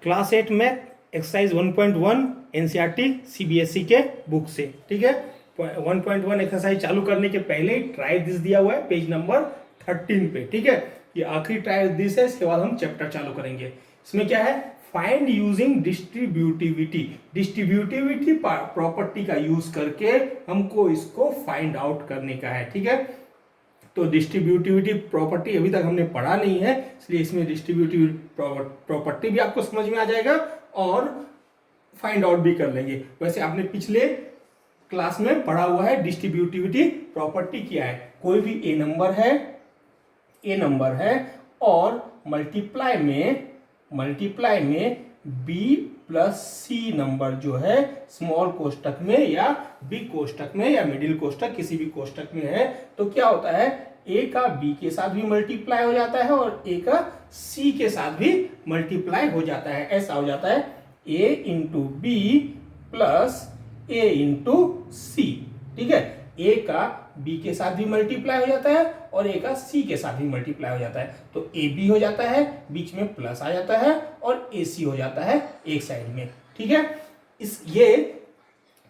Class 8 math exercise 1.1 NCERT CBSE के book से। ठीक है, 1.1 एक्सरसाइज चालू करने के पहले ट्राई दिस दिया हुआ है पेज नंबर 13 पे। ठीक है, ये आखिरी ट्राई दिस है, इसके बाद हम चैप्टर चालू करेंगे। इसमें क्या है, find using distributivity. Distributivity property का यूज करके हमको इसको फाइंड आउट करने का है। ठीक है, तो डिस्ट्रीब्यूटिविटी प्रॉपर्टी अभी तक हमने पढ़ा नहीं है, इसलिए इसमें डिस्ट्रीब्यूटिव प्रॉपर्टी भी आपको समझ में आ जाएगा और फाइंड आउट भी कर लेंगे। वैसे आपने पिछले क्लास में पढ़ा हुआ है डिस्ट्रीब्यूटिविटी प्रॉपर्टी क्या है। कोई भी ए नंबर है और मल्टीप्लाई में बी प्लस सी नंबर जो है स्मॉल कोष्टक में या बिग कोष्टक में या मिडिल कोष्टक किसी भी कोष्टक में है, तो क्या होता है, ए का बी के साथ भी मल्टीप्लाई हो जाता है और ए का सी के साथ भी मल्टीप्लाई हो जाता है। ऐसा हो जाता है ए into b plus a into c. ठीक है, ए का बी के साथ भी मल्टीप्लाई हो जाता है और ए का सी के साथ भी मल्टीप्लाई हो जाता है। तो ए बी हो जाता है, बीच में प्लस आ जाता है और ए सी हो जाता है एक साइड में। ठीक है, ये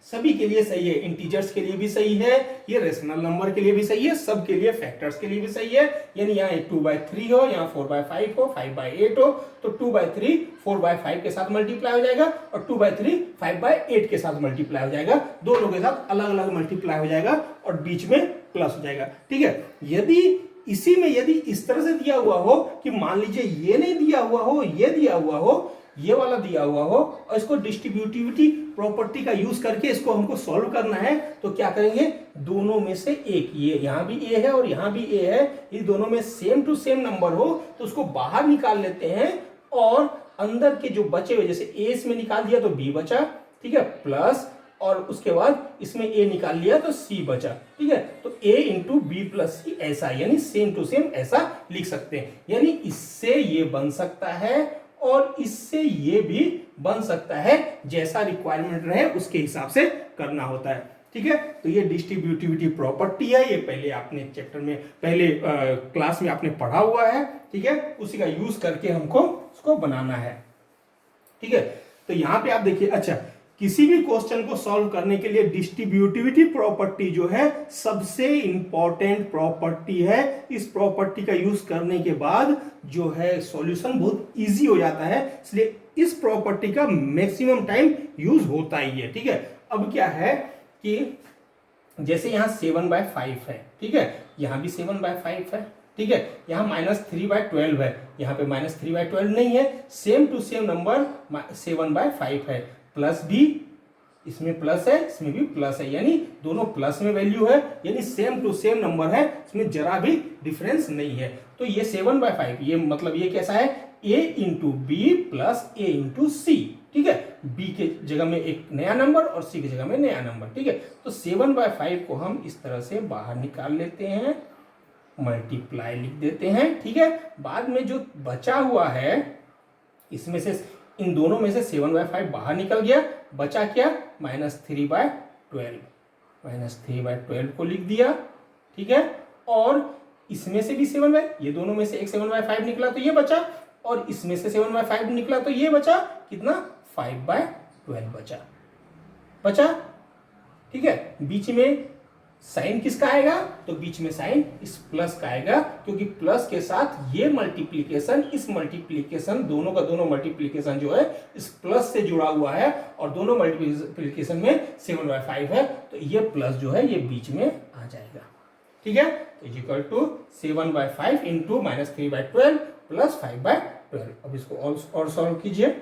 सभी के लिए सही है, इंटीजर्स के लिए भी सही है, ये रेशनल नंबर के लिए भी सही है, सब के लिए, फैक्टर्स के लिए भी सही है। यानी यहाँ 2/3 हो, यहाँ 4/5 हो, 5/8 हो, तो 2/3 4/5 के साथ मल्टीप्लाई हो जाएगा और 2/3 5/8 के साथ मल्टीप्लाई हो जाएगा। दोनों के साथ अलग अलग मल्टीप्लाई हो जाएगा और बीच में प्लस हो जाएगा। ठीक है, यदि इस तरह से दिया हुआ हो कि मान लीजिए ये नहीं दिया हुआ हो, ये दिया हुआ हो, ये वाला दिया हुआ हो और इसको डिस्ट्रीब्यूटिविटी प्रॉपर्टी का यूज करके इसको हमको सॉल्व करना है, तो क्या करेंगे, दोनों में से एक, ये यहां भी ए है और यहां भी ए है, ये दोनों में सेम टू सेम नंबर हो तो उसको बाहर निकाल लेते हैं और अंदर के जो बचे हुए, जैसे ए इसमें निकाल दिया तो बी बचा, ठीक है, प्लस और उसके बाद इसमें ए निकाल लिया तो सी बचा। ठीक है, तो ए इंटू बी प्लस सी ऐसा, यानी सेम टू सेम ऐसा लिख सकते हैं। यानी इससे ये बन सकता है और इससे ये भी बन सकता है, जैसा रिक्वायरमेंट रहे उसके हिसाब से करना होता है। ठीक है, तो ये डिस्ट्रीब्यूटिविटी प्रॉपर्टी है, ये पहले आपने चैप्टर में पहले क्लास में आपने पढ़ा हुआ है। ठीक है, उसी का यूज करके हमको उसको बनाना है। ठीक है, तो यहां पे आप देखिए, अच्छा, किसी भी क्वेश्चन को सॉल्व करने के लिए डिस्ट्रीब्यूटिविटी प्रॉपर्टी जो है सबसे इंपॉर्टेंट प्रॉपर्टी है। इस प्रॉपर्टी का यूज करने के बाद जो है सॉल्यूशन बहुत इजी हो जाता है, इसलिए इस प्रॉपर्टी का मैक्सिमम टाइम यूज होता ही है। ठीक है, अब क्या है कि जैसे यहां 7/5 है, ठीक है, यहां भी 7/5 है, ठीक है, यहां -3/12 है, यहां पे -3/12 नहीं है, सेम टू सेम नंबर 7/5 है, प्लस भी इसमें प्लस है, इसमें भी प्लस है, यानी दोनों प्लस में वैल्यू है, यानी सेम टू सेम नंबर है, इसमें जरा भी डिफरेंस नहीं है। तो ये 7/5, ये मतलब ये कैसा है, a into b plus a into c. ठीक है, b के जगह में एक नया नंबर और c की जगह में नया नंबर। ठीक है, तो 7/5 को हम इस तरह से बाहर निकाल लेते हैं, मल्टीप्लाई लिख देते हैं। ठीक है, बाद में जो बचा हुआ है इसमें से, इन दोनों में से 7/5 बाहर निकल गया, बचा क्या, -3/12, -3/12 को लिख दिया। ठीक है, और इसमें से भी 7/, ये दोनों में से एक 7/5 निकला तो ये बचा, और इसमें से 7/5 निकला तो ये बचा, कितना, 5/12 बचा। ठीक है, बीच में साइन किसका आएगा, तो बीच में साइन इस प्लस का आएगा, क्योंकि प्लस के साथ ये मल्टीप्लीकेशन, इस मल्टीप्लीकेशन, दोनों का दोनों मल्टीप्लीकेशन जो है इस प्लस से जुड़ा हुआ है और दोनों मल्टीप्लीकेशन में 7/5 है, तो ये प्लस जो है ये बीच में आ जाएगा। ठीक है, तो इक्वल टू 7/5 इंटू -3/12 प्लस 5/12। अब इसको और सॉल्व कीजिए।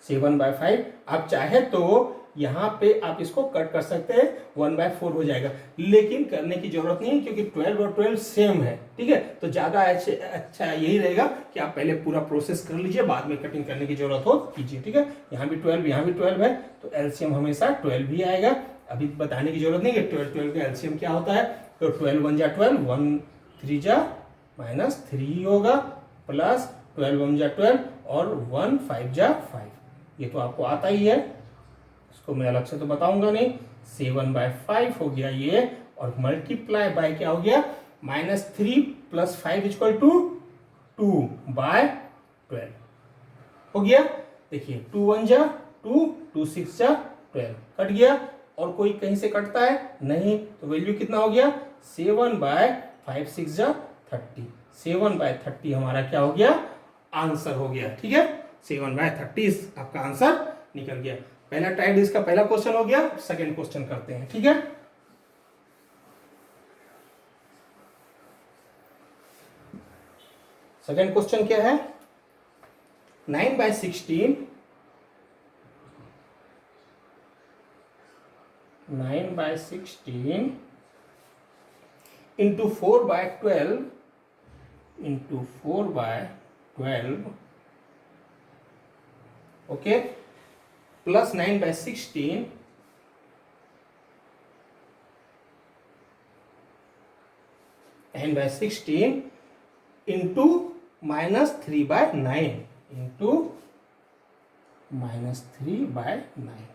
7/5 आप चाहे तो यहां पे आप इसको कट कर सकते हैं, 1/4 हो जाएगा, लेकिन करने की जरूरत नहीं है क्योंकि 12 और 12 सेम है। ठीक है, तो ज्यादा अच्छा यही रहेगा कि आप पहले पूरा प्रोसेस कर लीजिए, बाद में कटिंग करने की जरूरत हो कीजिए। ठीक है, यहाँ भी 12, यहाँ भी 12 है, तो एलसीएम हमेशा 12 ही आएगा। अभी बताने की जरूरत नहीं है 12 का एलसीएम क्या होता है, तो 12 1 जा 12, 1 3 जा -3 होगा, प्लस 12 1 जा 12 और 1 5 जा 5, ये तो आपको आता ही है, इसको मैं अलग से तो बताऊंगा नहीं। 7/5 हो गया ये, और मल्टीप्लाई बाय क्या हो गया, -3 + 5 = 2/12। हो गया। देखिए 2 1 जा 2, 2 6 जा 12, कट गया। और कोई कहीं से कटता है नहीं, तो वैल्यू कितना हो गया 7/5 6 जा 30, 7/30 हमारा क्या हो गया आंसर हो गया। ठीक है, 7/30 आपका आंसर निकल गया। पहला टाइप इसका पहला क्वेश्चन हो गया। सेकंड क्वेश्चन करते हैं। ठीक है, सेकंड क्वेश्चन क्या है, 9/16 into 4/12 okay, plus 9/16 into -3/9 into -3/9।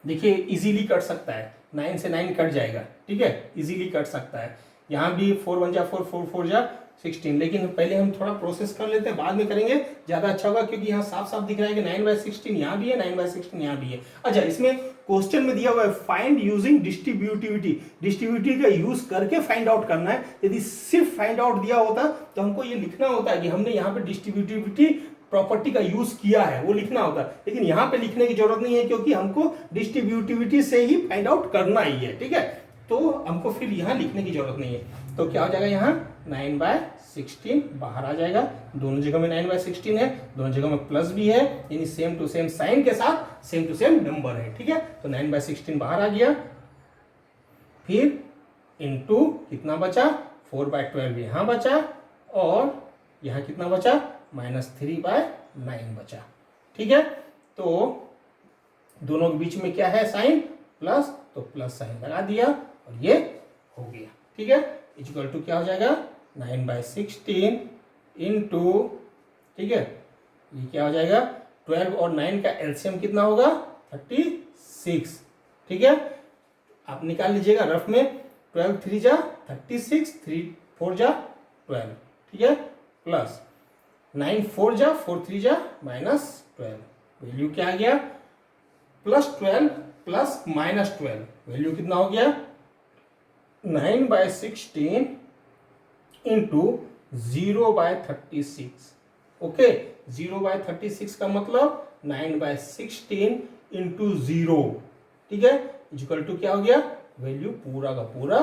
देखिए इजीली कट सकता है, 9 से 9 कट जाएगा। ठीक है, इजीली कट सकता है। यहाँ भी 4 1 जा 4, 4 4 जा 16, लेकिन पहले हम थोड़ा प्रोसेस कर लेते हैं, बाद में करेंगे ज़्यादा अच्छा होगा, क्योंकि यहाँ साफ साफ दिख रहा है कि 9/16 यहाँ भी है, 9/16 यहाँ भी है। अच्छा, इसमें क्वेश्चन में दिया हुआ है फाइंड यूजिंग डिस्ट्रीब्यूटिविटी, डिस्ट्रीब्यूटिविटी का यूज करके फाइंड आउट करना है। यदि सिर्फ फाइंड आउट दिया होता तो हमको ये लिखना होता है कि हमने यहाँ पे डिस्ट्रीब्यूटिविटी प्रॉपर्टी का यूज किया है, वो लिखना होता है। लेकिन यहाँ पे लिखने की जरूरत नहीं है, क्योंकि हमको डिस्ट्रीब्यूटिविटी से ही फाइंड आउट करना ही है। ठीक है, तो हमको फिर यहाँ लिखने की जरूरत नहीं है। तो क्या हो जाएगा, यहाँ 9/16 बाहर आ जाएगा। दोनों जगह में 9/16 है, दोनों जगह में प्लस भी है, यानी सेम टू सेम साइन के साथ सेम टू सेम नंबर है। ठीक है, तो 9/16 बाहर आ गया। फिर इनटू कितना बचा, 4/12 यहाँ बचा, और यहाँ कितना बचा -3/9 बचा। ठीक है, तो दोनों के बीच में क्या है साइन प्लस, तो प्लस साइन लगा दिया और ये हो गया। ठीक है, इक्वल टू क्या हो जाएगा 9/16 इंटू, ठीक है ये क्या हो जाएगा 12 और 9 का एलसीएम कितना होगा 36। ठीक है, आप निकाल लीजिएगा रफ में, 12 3 जा 36, 3 4 जा 12। ठीक है, प्लस 9 4 जा 4 3 जा -12, वैल्यू क्या आ गया +12 प्लस -12, वैल्यू कितना हो गया 9/16 इंटू 0/36। ओके, 0/36 का मतलब 9/16 इंटू 0। ठीक है, इक्वल टू क्या हो गया, वैल्यू पूरा का पूरा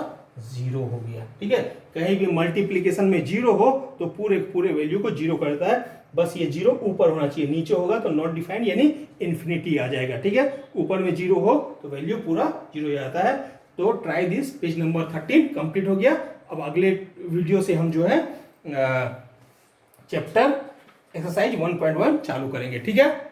0 हो गया। ठीक है, कहीं भी मल्टीप्लीकेशन में 0 हो तो पूरे वैल्यू को 0 करता है। बस ये 0 ऊपर होना चाहिए, नीचे होगा तो नॉट डिफाइंड यानी इन्फिनिटी आ जाएगा। ठीक है, ऊपर में 0 हो तो वैल्यू पूरा 0 जाता है। तो try this, page number 13 complete हो गया। अब अगले वीडियो से हम जो है चैप्टर एक्सरसाइज 1.1 चालू करेंगे। ठीक है।